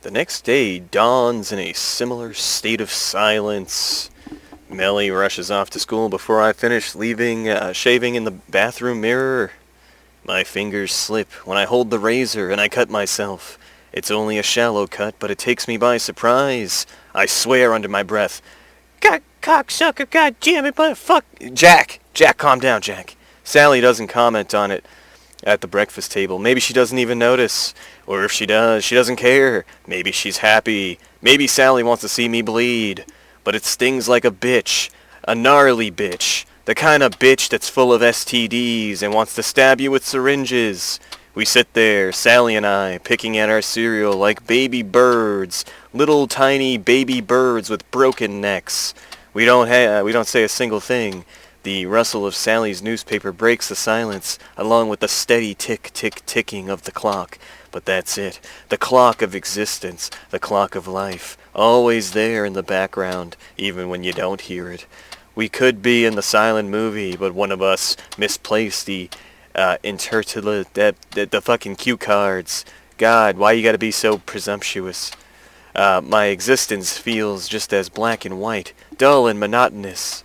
The next day dawns in a similar state of silence. Melly rushes off to school before I finish shaving in the bathroom mirror. My fingers slip when I hold the razor and I cut myself. It's only a shallow cut, but it takes me by surprise. I swear under my breath, God, cocksucker, god damn it, motherfuck. Jack, calm down, Jack. Sally doesn't comment on it at the breakfast table. Maybe she doesn't even notice. Or if she does, she doesn't care. Maybe she's happy. Maybe Sally wants to see me bleed. But it stings like a bitch. A gnarly bitch. The kind of bitch that's full of STDs and wants to stab you with syringes. We sit there, Sally and I, picking at our cereal like baby birds. Little tiny baby birds with broken necks. We don't say a single thing. The rustle of Sally's newspaper breaks the silence, along with the steady tick-tick-ticking of the clock. But that's it. The clock of existence. The clock of life. Always there in the background, even when you don't hear it. We could be in the silent movie, but one of us misplaced the the fucking cue cards. God, why you gotta be so presumptuous? My existence feels just as black and white, dull and monotonous.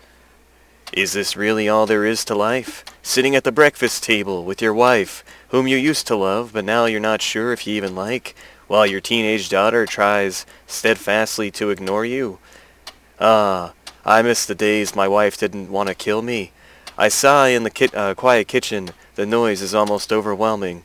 Is this really all there is to life? Sitting at the breakfast table with your wife, whom you used to love, but now you're not sure if you even like, while your teenage daughter tries steadfastly to ignore you? I miss the days my wife didn't want to kill me. I sigh in the quiet kitchen. The noise is almost overwhelming.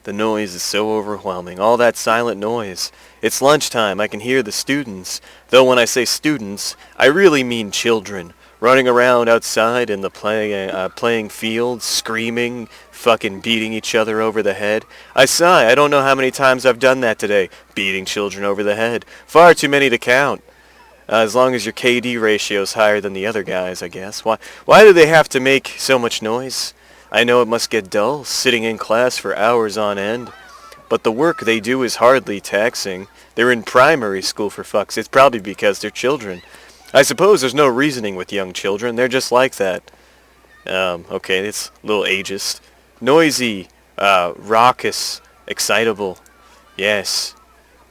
The noise is so overwhelming. All that silent noise. It's lunchtime. I can hear the students. Though when I say students, I really mean children. Running around outside in the playing field, screaming, fucking beating each other over the head. I sigh. I don't know how many times I've done that today. Beating children over the head. Far too many to count. As long as your KD ratio is higher than the other guys, I guess. Why do they have to make so much noise? I know it must get dull, sitting in class for hours on end. But the work they do is hardly taxing. They're in primary school, for fuck's sake. It's probably because they're children. I suppose there's no reasoning with young children. They're just like that. Okay, it's a little ageist. Noisy, raucous, excitable. Yes.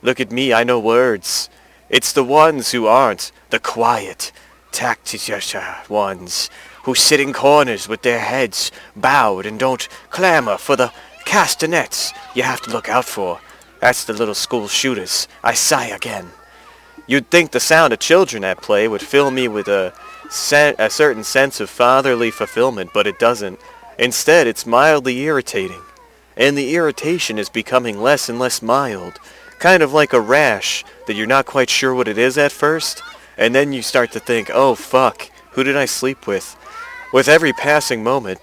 Look at me, I know words. It's the ones who aren't, the quiet, tactician ones, who sit in corners with their heads bowed and don't clamor for the castanets you have to look out for. That's the little school shooters. I sigh again. You'd think the sound of children at play would fill me with a certain sense of fatherly fulfillment, but it doesn't. Instead, it's mildly irritating. And the irritation is becoming less and less mild. Kind of like a rash that you're not quite sure what it is at first, and then you start to think, oh fuck, who did I sleep with? With every passing moment,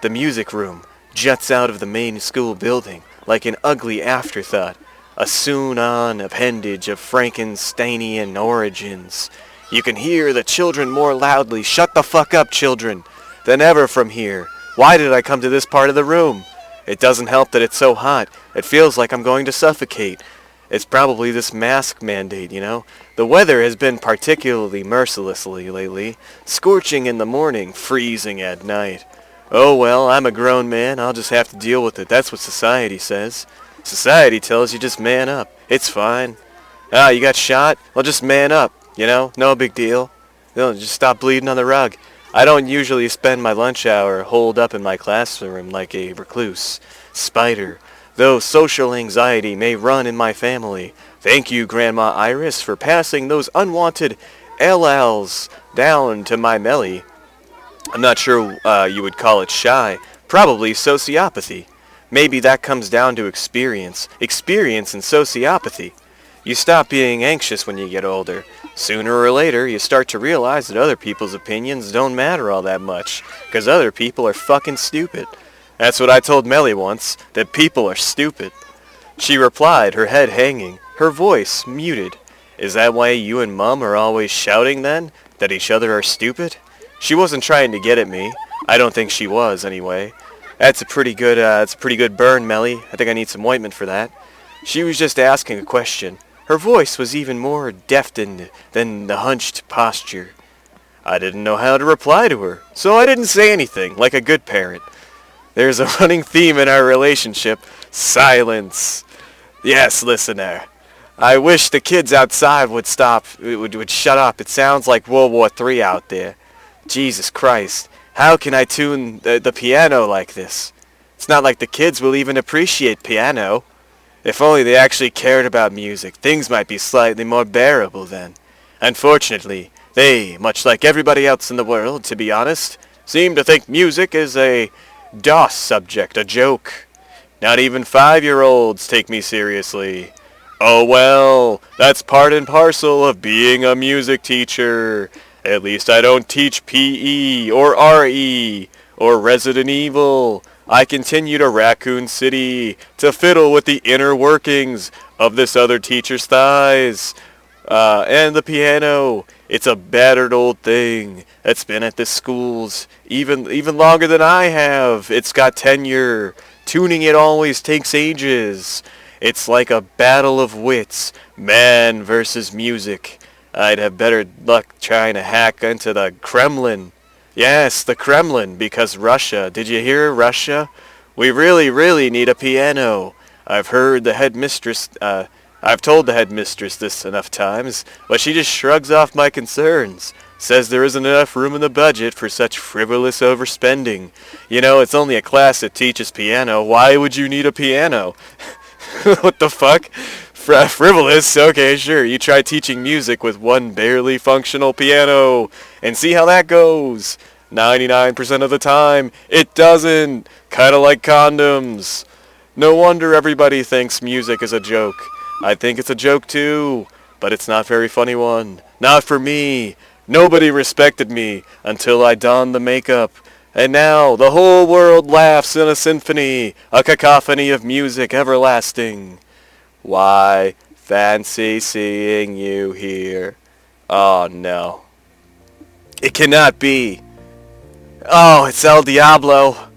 the music room juts out of the main school building like an ugly afterthought, a soon-on appendage of Frankensteinian origins. You can hear the children more loudly, shut the fuck up, children, than ever from here. Why did I come to this part of the room? It doesn't help that it's so hot. It feels like I'm going to suffocate. It's probably this mask mandate, you know? The weather has been particularly mercilessly lately. Scorching in the morning, freezing at night. Oh well, I'm a grown man. I'll just have to deal with it. That's what society says. Society tells you just man up. It's fine. Ah, you got shot? Well, just man up, you know? No big deal. Just stop bleeding on the rug. I don't usually spend my lunch hour holed up in my classroom like a recluse. Spider. Though social anxiety may run in my family. Thank you, Grandma Iris, for passing those unwanted LLs down to my Melly. I'm not sure you would call it shy. Probably sociopathy. Maybe that comes down to experience. Experience and sociopathy. You stop being anxious when you get older. Sooner or later, you start to realize that other people's opinions don't matter all that much, 'cause other people are fucking stupid. That's what I told Melly once, that people are stupid. She replied, her head hanging, her voice muted. Is that why you and Mum are always shouting then? That each other are stupid? She wasn't trying to get at me. I don't think she was, anyway. That's a pretty good burn, Melly. I think I need some ointment for that. She was just asking a question. Her voice was even more deafened than the hunched posture. I didn't know how to reply to her, so I didn't say anything, like a good parent. There's a running theme in our relationship. Silence. Yes, listener. I wish the kids outside would stop, would shut up. It sounds like World War III out there. Jesus Christ. How can I tune the piano like this? It's not like the kids will even appreciate piano. If only they actually cared about music, things might be slightly more bearable then. Unfortunately, they, much like everybody else in the world, to be honest, seem to think music is a DOS subject, a joke. Not even 5-year-olds take me seriously. Oh well, that's part and parcel of being a music teacher. At least I don't teach PE or RE or Resident Evil. I continue to Raccoon City to fiddle with the inner workings of this other teacher's thighs. And the piano. It's a battered old thing that's been at the schools even longer than I have. It's got tenure. Tuning it always takes ages. It's like a battle of wits, man versus music. I'd have better luck trying to hack into the Kremlin. Yes, the Kremlin, because Russia. Did you hear, Russia? We really need a piano. I've heard the headmistress, I've told the headmistress this enough times, but she just shrugs off my concerns. Says there isn't enough room in the budget for such frivolous overspending. You know, it's only a class that teaches piano. Why would you need a piano? What the fuck? Frivolous? Okay, sure. You try teaching music with one barely functional piano and see how that goes. 99% of the time, it doesn't. Kinda like condoms. No wonder everybody thinks music is a joke. I think it's a joke too, but it's not a very funny one. Not for me. Nobody respected me until I donned the makeup. And now the whole world laughs in a symphony, a cacophony of music everlasting. Why, fancy seeing you here. Oh no. It cannot be. Oh, it's El Diablo.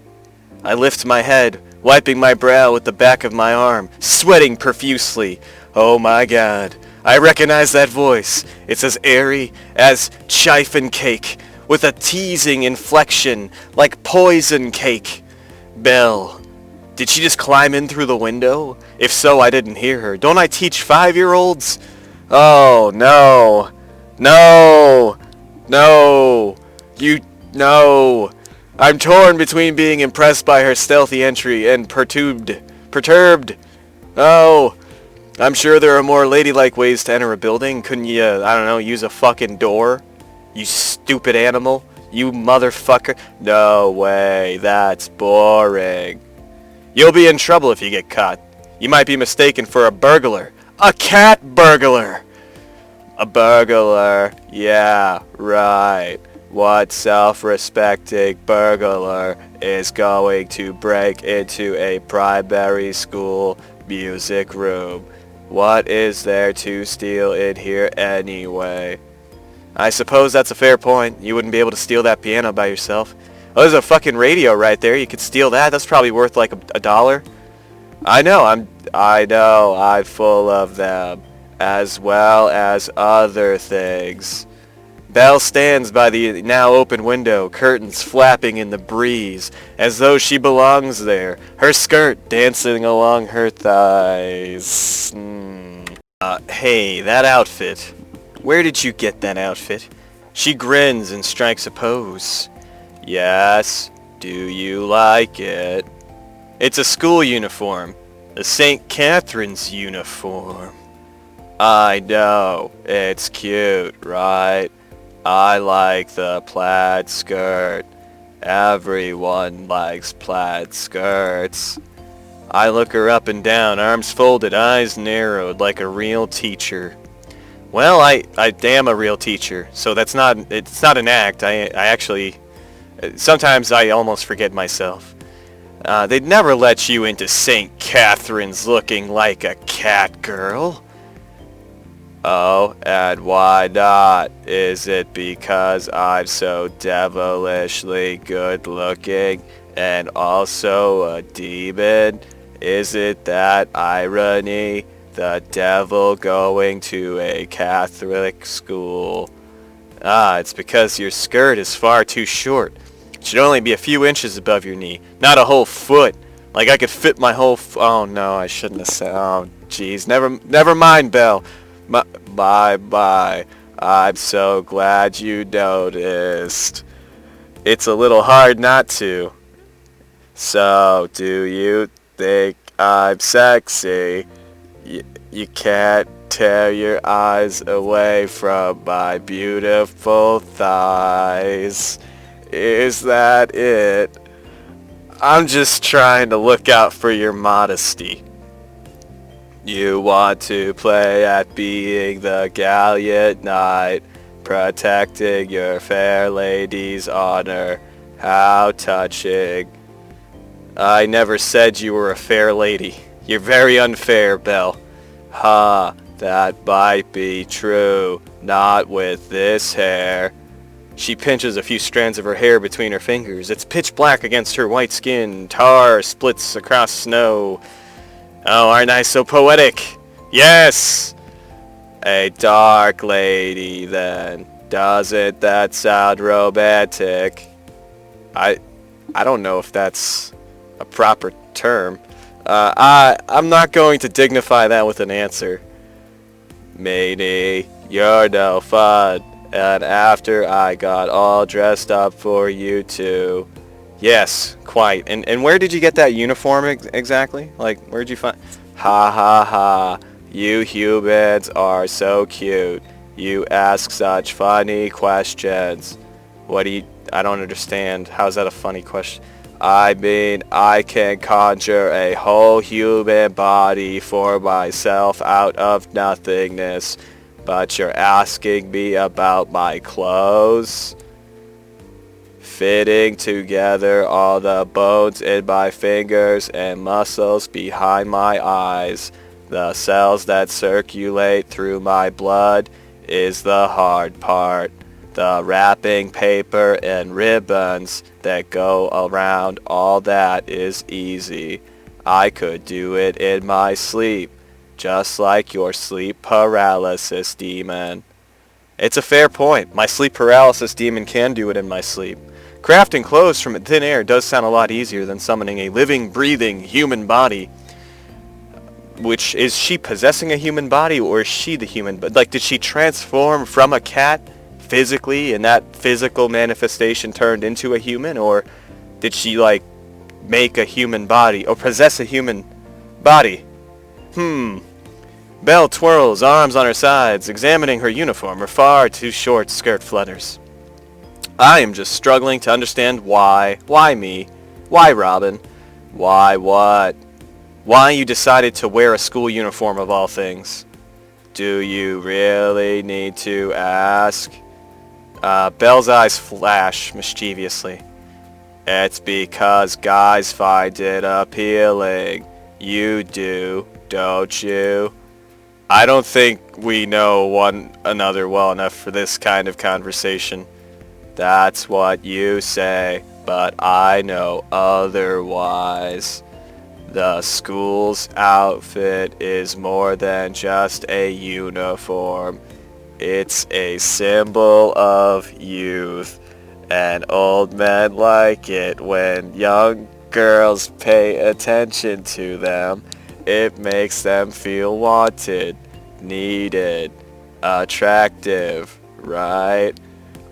I lift my head, wiping my brow with the back of my arm, sweating profusely. Oh my God. I recognize that voice. It's as airy as chiffon cake, with a teasing inflection like poison cake. Belle. Did she just climb in through the window? If so, I didn't hear her. Don't I teach 5-year-olds? Oh, no. No. No. No. I'm torn between being impressed by her stealthy entry and perturbed. Oh. I'm sure there are more ladylike ways to enter a building. Couldn't you, I don't know, use a fucking door? You stupid animal. You motherfucker. No way. That's boring. You'll be in trouble if you get caught. You might be mistaken for a burglar. A cat burglar! A burglar. Yeah, right. What self-respecting burglar is going to break into a primary school music room? What is there to steal in here anyway? I suppose that's a fair point. You wouldn't be able to steal that piano by yourself. Oh, there's a fucking radio right there. You could steal that. That's probably worth like a dollar. I know, I'm full of them, as well as other things. Belle stands by the now open window, curtains flapping in the breeze, as though she belongs there, her skirt dancing along her thighs. Hey, that outfit. Where did you get that outfit? She grins and strikes a pose. Yes, do you like it? It's a school uniform. A St. Catherine's uniform. I know, it's cute, right? I like the plaid skirt. Everyone likes plaid skirts. I look her up and down, arms folded, eyes narrowed, like a real teacher. Well, I am a real teacher, so it's not an act. I actually, sometimes I almost forget myself. They'd never let you into St. Catherine's looking like a cat girl. Oh, and why not? Is it because I'm so devilishly good looking and also a demon? Is it that irony? The devil going to a Catholic school. Ah, it's because your skirt is far too short. It should only be a few inches above your knee, not a whole foot. Like I could fit my whole oh no, I shouldn't have said. Oh jeez, never mind, Belle. Bye. I'm so glad you noticed. It's a little hard not to. So, do you think I'm sexy? You can't tear your eyes away from my beautiful thighs. Is that it? I'm just trying to look out for your modesty. You want to play at being the gallant knight, protecting your fair lady's honor. How touching. I never said you were a fair lady. You're very unfair, Belle. Ha, that might be true. Not with this hair. She pinches a few strands of her hair between her fingers. It's pitch black against her white skin. Tar splits across snow. Oh, aren't I so poetic? Yes! A dark lady, then. Doesn't that sound romantic? I don't know if that's a proper term. I'm not going to dignify that with an answer. Meanie, you're no fun. And after I got all dressed up for you two. Yes, quite. And where did you get that uniform exactly? Like, where'd you find... Ha ha ha. You humans are so cute. You ask such funny questions. What do you... I don't understand. How's that a funny question? I mean, I can conjure a whole human body for myself out of nothingness. But you're asking me about my clothes? Fitting together all the bones in my fingers and muscles behind my eyes. The cells that circulate through my blood is the hard part. The wrapping paper and ribbons that go around all that is easy. I could do it in my sleep, just like your sleep paralysis demon. It's a fair point. My sleep paralysis demon can do it in my sleep. Crafting clothes from thin air does sound a lot easier than summoning a living, breathing human body. Which, is she possessing a human body, or is she the human? But like, did she transform from a cat physically, and that physical manifestation turned into a human, or did she like make a human body or possess a human body? Belle twirls, arms on her sides, examining her uniform. Her far too short skirt flutters. I am just struggling to understand why. Why me? Why Robin? Why what? Why you decided to wear a school uniform of all things? Do you really need to ask? Belle's eyes flash mischievously. It's because guys find it appealing. You do, don't you? I don't think we know one another well enough for this kind of conversation. That's what you say, but I know otherwise. The school's outfit is more than just a uniform. It's a symbol of youth, and old men like it when young girls pay attention to them. It makes them feel wanted, needed, attractive, right?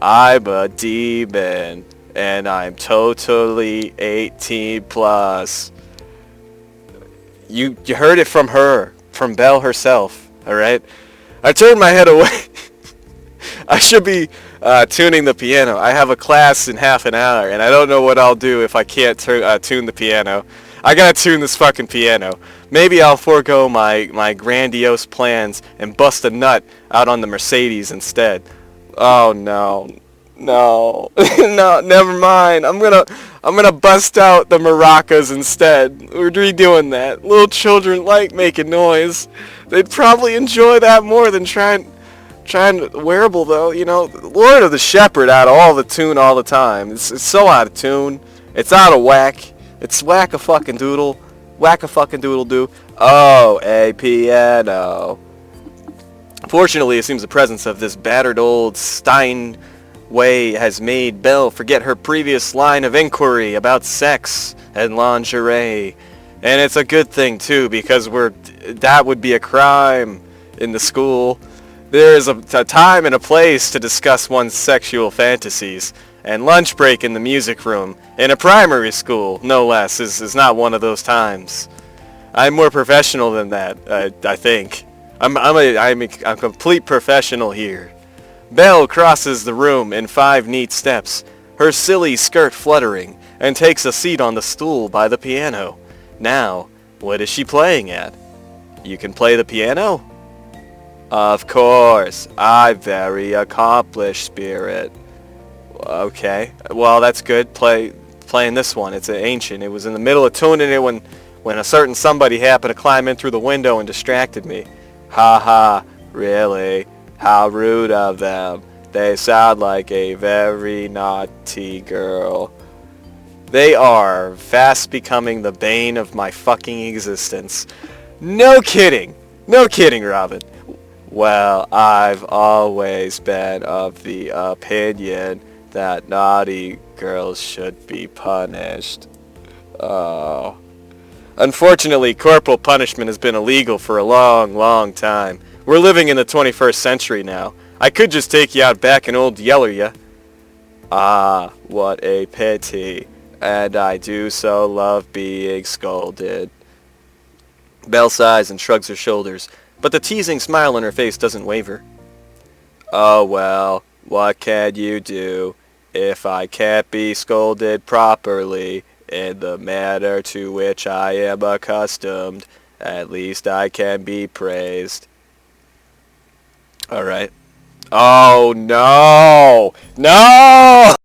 I'm a demon, and I'm totally 18 plus. You heard it from her, from Belle herself, alright? I turned my head away. I should be tuning the piano. I have a class in half an hour, and I don't know what I'll do if I can't tune the piano. I gotta tune this fucking piano. Maybe I'll forego my grandiose plans and bust a nut out on the Mercedes instead. Oh no. No. No, never mind. I'm gonna bust out the maracas instead. We're redoing that. Little children like making noise. They'd probably enjoy that more than trying wearable though, you know. Lord of the Shepherd out of all the tune all the time. It's so out of tune. It's out of whack. It's whack a fucking doodle. Whack a fucking doodle do. Oh, a piano. Fortunately, it seems the presence of this battered old Steinway has made Belle forget her previous line of inquiry about sex and lingerie. And it's a good thing too, because that would be a crime in the school. There is a time and a place to discuss one's sexual fantasies, and lunch break in the music room in a primary school, no less, is not one of those times. I'm more professional than that, I think. I'm a complete professional here. Belle crosses the room in 5 neat steps, her silly skirt fluttering, and takes a seat on the stool by the piano. Now, what is she playing at? You can play the piano? Of course, I very accomplished, Spirit. Okay, well that's good. Playing this one. It's ancient. It was in the middle of tuning it when a certain somebody happened to climb in through the window and distracted me. Ha ha, really? How rude of them. They sound like a very naughty girl. They are fast becoming the bane of my fucking existence. No kidding. No kidding, Robin. Well, I've always been of the opinion that naughty girls should be punished. Oh. Unfortunately, corporal punishment has been illegal for a long, long time. We're living in the 21st century now. I could just take you out back and old yeller ya. Ah, what a pity. And I do so love being scolded. Belle sighs and shrugs her shoulders, but the teasing smile on her face doesn't waver. Oh well, what can you do? If I can't be scolded properly in the manner to which I am accustomed, at least I can be praised. Alright. Oh no! No!